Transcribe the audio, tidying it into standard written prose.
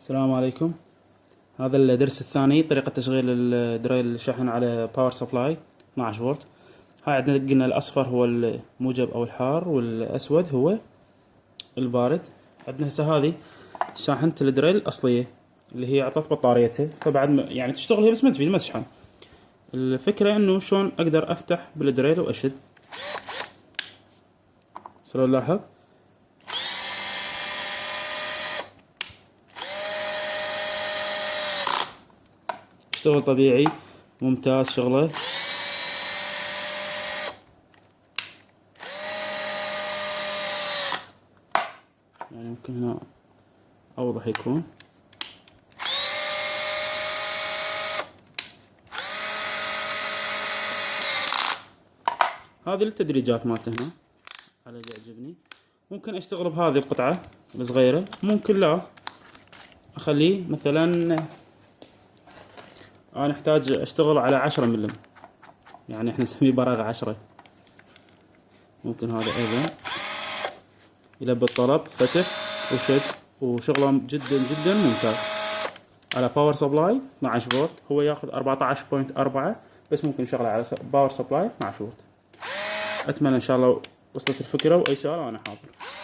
السلام عليكم. هذا الدرس الثاني، طريقة تشغيل الدريل الشاحن على باور سبلاي 12 فولت. هاي عندنا قلنا الأصفر هو الموجب أو الحار، والأسود هو البارد. عندنا هسه هذه شاحنة الدريل الأصلية اللي هي عطت بطاريتها، فبعد يعني تشتغل هي بس ما تفيد، ما تشحن. الفكرة إنه شلون أقدر أفتح بالدريل وأشد. صار نلاحظ اشتغل طبيعي ممتاز شغله. يعني ممكن هنا أوضح يكون. هذه التدريجات مالته هنا على اللي يعجبني. ممكن اشتغل بهذه القطعة الصغيرة، ممكن لا اخليه مثلا انا احتاج اشتغل على 10 ملم، يعني احنا نسميه براغ 10. ممكن هذا ايضا يلبي الطلب، فتح وشد، وشغله جدا جدا ممتاز على باور سبلاي 12 فولت. هو ياخذ 14.4 بس ممكن نشغله على باور سبلاي 12 فولت. اتمنى ان شاء الله وصلت الفكرة، واي سؤال انا حاضر.